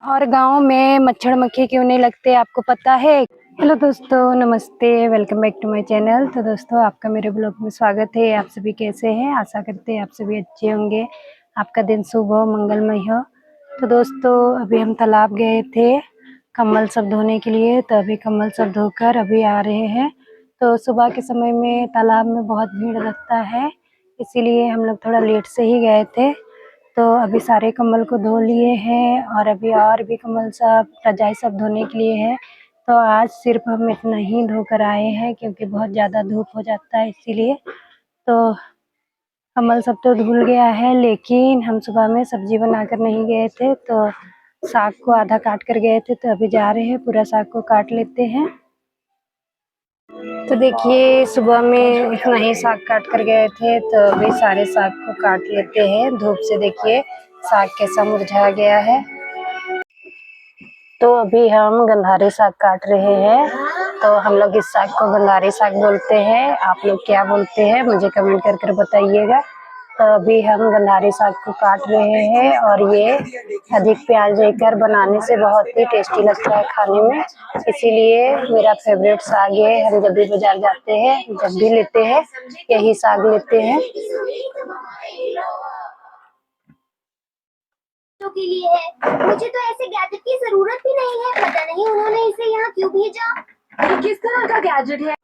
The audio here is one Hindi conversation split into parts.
और गाँव में मच्छर मक्खी क्यों नहीं लगते आपको पता है? हेलो दोस्तों, नमस्ते, welcome back to my channel. तो दोस्तों आपका मेरे ब्लॉग में स्वागत है। आप सभी कैसे हैं? आशा करते हैं आप सभी अच्छे होंगे, आपका दिन शुभ हो, मंगलमय हो। तो दोस्तों अभी हम तालाब गए थे कम्बल सब धोने के लिए, तो अभी कम्बल सब धोकर अभी आ रहे हैं। तो सुबह के समय में तालाब में बहुत भीड़ लगता है, इसीलिए हम लोग थोड़ा लेट से ही गए थे। तो अभी सारे कंबल को धो लिए हैं और अभी और भी कंबल सब रजाई सब धोने के लिए है। तो आज सिर्फ हम इतना ही धोकर आए हैं क्योंकि बहुत ज़्यादा धूप हो जाता है, इसीलिए। तो कंबल सब तो धुल गया है, लेकिन हम सुबह में सब्जी बनाकर नहीं गए थे, तो साग को आधा काट कर गए थे। तो अभी जा रहे हैं, पूरा साग को काट लेते हैं। तो देखिए सुबह में इतना ही साग काट कर गए थे, तो अभी सारे साग को काट लेते हैं। धूप से देखिए साग कैसा मुरझा गया है। तो अभी हम गंधारी साग काट रहे हैं। तो हम लोग इस साग को गंधारी साग बोलते हैं, आप लोग क्या बोलते हैं मुझे कमेंट कर बताइएगा। तो अभी हम गंधारी साग को काट रहे हैं और ये अधिक प्याज देकर बनाने से बहुत ही टेस्टी लगता है खाने में, इसीलिए मेरा फेवरेट साग है। हम जब भी बाजार जाते हैं, जब भी लेते हैं, यही साग लेते हैं। के लिए है, मुझे तो ऐसे गैजेट की जरूरत भी नहीं है, पता नहीं उन्होंने इसे यहाँ क्यों भेजा। ये किस तरह का गैजेट है?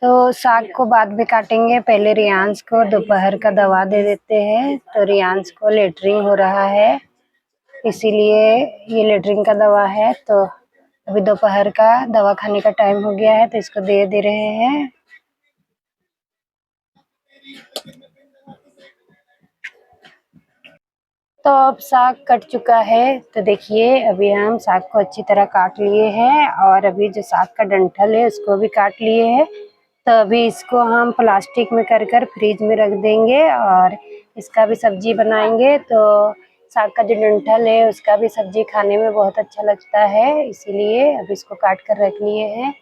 तो साग को बाद में काटेंगे, पहले रियांश को दोपहर का दवा दे देते हैं। तो रियांश को लेटरिंग हो रहा है, इसीलिए ये लेटरिंग का दवा है। तो अभी दोपहर का दवा खाने का टाइम हो गया है, तो इसको दे रहे हैं। तो अब साग कट चुका है, तो देखिए अभी हम साग को अच्छी तरह काट लिए हैं और अभी जो साग का डंठल है उसको भी काट लिए हैं। तो अभी इसको हम प्लास्टिक में कर फ्रिज में रख देंगे और इसका भी सब्जी बनाएंगे। तो साग का जो डंठल है उसका भी सब्जी खाने में बहुत अच्छा लगता है, इसीलिए अभी इसको काट कर रख लिए हैं।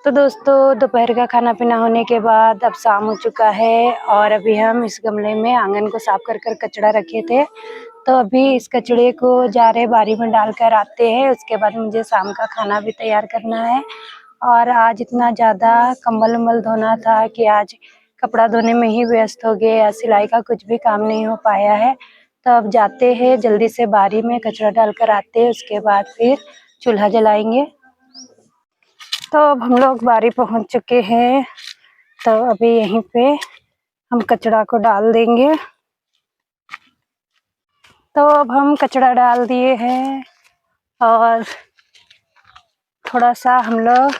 तो दोस्तों दोपहर का खाना पीना होने के बाद अब शाम हो चुका है और अभी हम इस गमले में आंगन को साफ कर कचड़ा रखे थे। तो अभी इस कचड़े को जा रहे बारी में डालकर आते हैं, उसके बाद मुझे शाम का खाना भी तैयार करना है। और आज इतना ज़्यादा कंबल उम्बल धोना था कि आज कपड़ा धोने में ही व्यस्त हो गए, या सिलाई का कुछ भी काम नहीं हो पाया है। तो अब जाते हैं जल्दी से बारी में कचरा डालकर आते हैं, उसके बाद फिर चूल्हा जलाएंगे। तो अब हम लोग बारी पहुंच चुके हैं, तो अभी यहीं पे हम कचड़ा को डाल देंगे। तो अब हम कचड़ा डाल दिए हैं और थोड़ा सा हम लोग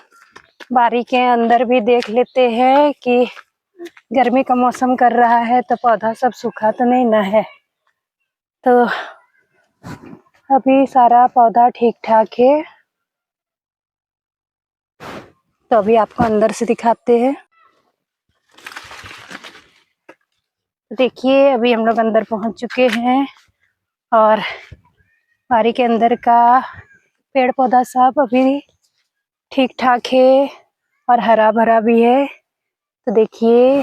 बारी के अंदर भी देख लेते हैं कि गर्मी का मौसम कर रहा है, तो पौधा सब सूखा तो नहीं ना है। तो अभी सारा पौधा ठीक ठाक है। तो अभी आपको अंदर से दिखाते हैं। देखिए अभी हम लोग अंदर पहुंच चुके हैं और बारी के अंदर का पेड़ पौधा सब अभी ठीक ठाक है और हरा भरा भी है। तो देखिए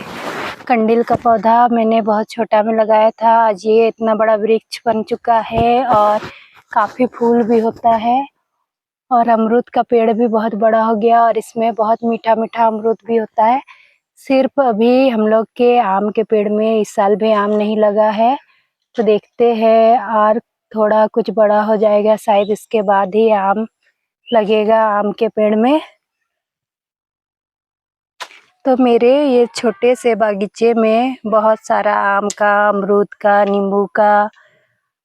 कंडील का पौधा मैंने बहुत छोटा में लगाया था, आज ये इतना बड़ा वृक्ष बन चुका है और काफ़ी फूल भी होता है। और अमरूद का पेड़ भी बहुत बड़ा हो गया और इसमें बहुत मीठा मीठा अमरूद भी होता है। सिर्फ अभी हम लोग के आम के पेड़ में इस साल भी आम नहीं लगा है, तो देखते हैं और थोड़ा कुछ बड़ा हो जाएगा शायद इसके बाद ही आम लगेगा आम के पेड़ में। तो मेरे ये छोटे से बागीचे में बहुत सारा आम का, अमरूद का, नींबू का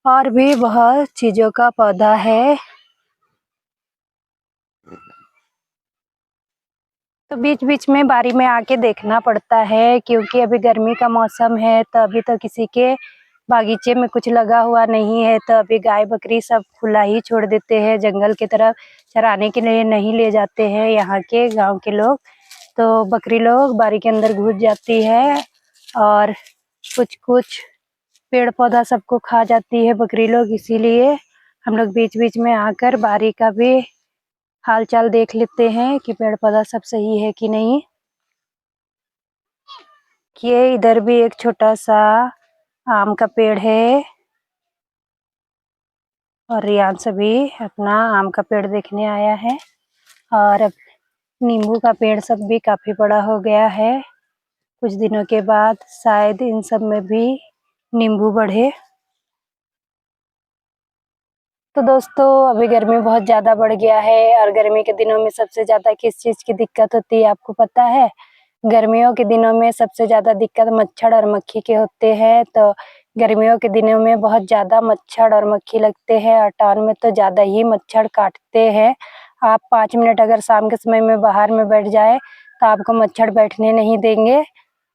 और भी बहुत चीज़ों का पौधा है। तो बीच बीच में बारी में आके देखना पड़ता है, क्योंकि अभी गर्मी का मौसम है, तो अभी तो किसी के बागीचे में कुछ लगा हुआ नहीं है। तो अभी गाय बकरी सब खुला ही छोड़ देते हैं, जंगल की तरफ चराने के लिए नहीं ले जाते हैं यहाँ के गांव के लोग। तो बकरी लोग बारी के अंदर घुस जाती है और कुछ कुछ पेड़ पौधा सबको खा जाती है बकरी लोग, इसीलिए हम लोग बीच बीच में आकर बारी का भी हाल चाल देख लेते हैं कि पेड़ पौधा सब सही है कि नहीं। ये इधर भी एक छोटा सा आम का पेड़ है और रियान सभी अपना आम का पेड़ देखने आया है। और अब नींबू का पेड़ सब भी काफी बड़ा हो गया है। कुछ दिनों के बाद शायद इन सब में भी नींबू बढ़े। तो दोस्तों अभी गर्मी बहुत ज़्यादा बढ़ गया है और गर्मी के दिनों में सबसे ज़्यादा किस चीज़ की दिक्कत होती है आपको पता है? गर्मियों के दिनों में सबसे ज़्यादा दिक्कत मच्छर और मक्खी के होते हैं। तो गर्मियों के दिनों में बहुत ज़्यादा मच्छर और मक्खी लगते हैं और टाउन में तो ज़्यादा ही मच्छर काटते हैं। आप 5 मिनट अगर शाम के समय में बाहर में बैठ जाए तो आपको मच्छर बैठने नहीं देंगे।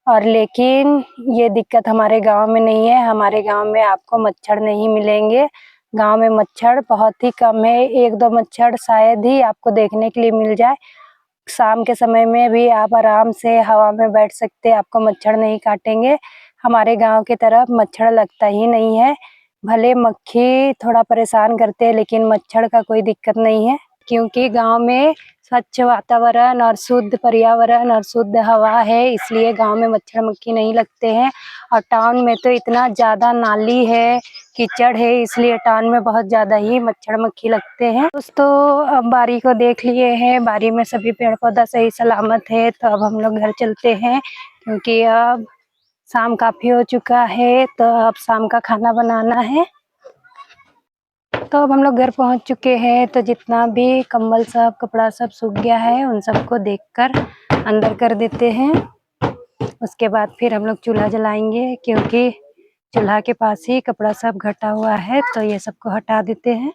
और लेकिन ये दिक्कत हमारे गाँव में नहीं है। हमारे गाँव में आपको मच्छर नहीं मिलेंगे। गाँव में मच्छर बहुत ही कम है, 1-2 मच्छर शायद ही आपको देखने के लिए मिल जाए। शाम के समय में भी आप आराम से हवा में बैठ सकते हैं, आपको मच्छर नहीं काटेंगे। हमारे गाँव की तरफ मच्छर लगता ही नहीं है। भले मक्खी थोड़ा परेशान करते हैं लेकिन मच्छर का कोई दिक्कत नहीं है, क्योंकि गाँव में स्वच्छ वातावरण और शुद्ध पर्यावरण और शुद्ध हवा है, इसलिए गाँव में मच्छर मक्खी नहीं लगते हैं। और टाउन में तो इतना ज़्यादा नाली है, कीचड़ है, इसलिए टाउन में बहुत ज़्यादा ही मच्छर मक्खी लगते हैं। दोस्तों अब बारी को देख लिए हैं, बारी में सभी पेड़ पौधा सही सलामत है। तो अब हम लोग घर चलते हैं, क्योंकि अब शाम काफ़ी हो चुका है। तो अब शाम का खाना बनाना है। तो अब हम लोग घर पहुंच चुके हैं। तो जितना भी कंबल सब कपड़ा सब सूख गया है उन सबको देखकर अंदर कर देते हैं। उसके बाद फिर हम लोग चूल्हा जलाएंगे, क्योंकि चूल्हा के पास ही कपड़ा सब घटा हुआ है। तो ये सबको हटा देते हैं।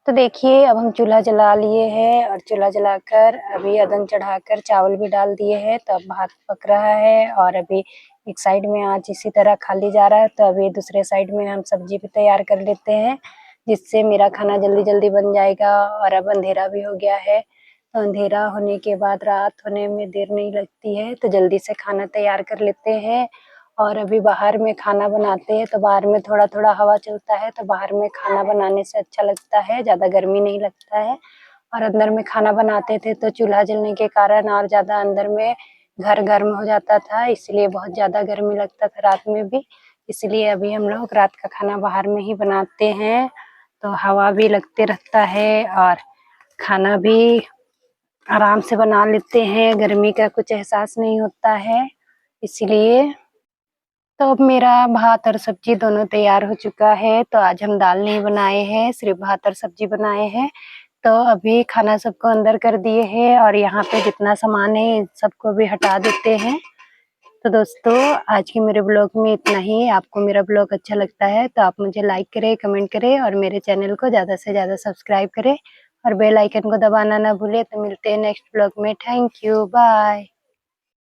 तो देखिए अब हम चूल्हा जला लिए हैं और चूल्हा जलाकर अभी अदन चढ़ाकर चावल भी डाल दिए हैं। तो अब भात पक रहा है और अभी एक साइड में आँच इसी तरह खाली जा रहा है। तो अभी दूसरे साइड में हम सब्जी भी तैयार कर लेते हैं, जिससे मेरा खाना जल्दी जल्दी बन जाएगा। और अब अंधेरा भी हो गया है, तो अंधेरा होने के बाद रात होने में देर नहीं लगती है, तो जल्दी से खाना तैयार कर लेते हैं। और अभी बाहर में खाना बनाते हैं तो बाहर में थोड़ा थोड़ा हवा चलता है, तो बाहर में खाना बनाने से अच्छा लगता है, ज़्यादा गर्मी नहीं लगता है। और अंदर में खाना बनाते थे तो चूल्हा जलने के कारण और ज़्यादा अंदर में घर गर्म हो जाता था, इसलिए बहुत ज़्यादा गर्मी लगता था रात में भी। इसलिए अभी हम लोग रात का खाना बाहर में ही बनाते हैं, तो हवा भी लगते रहता है और खाना भी आराम से बना लेते हैं, गर्मी का कुछ एहसास नहीं होता है इसलिए। तो अब मेरा भात और सब्जी दोनों तैयार हो चुका है। तो आज हम दाल नहीं बनाए हैं, सिर्फ भात और सब्जी बनाए हैं। तो अभी खाना सबको अंदर कर दिए हैं और यहाँ पे जितना सामान है सबको भी हटा देते हैं। तो दोस्तों आज की मेरे ब्लॉग में इतना ही। आपको मेरा ब्लॉग अच्छा लगता है तो आप मुझे लाइक करें, कमेंट करें और मेरे चैनल को ज़्यादा से ज़्यादा सब्सक्राइब करें और बेल आइकन को दबाना ना भूलें। तो मिलते हैं नेक्स्ट ब्लॉग में। Thank you, bye.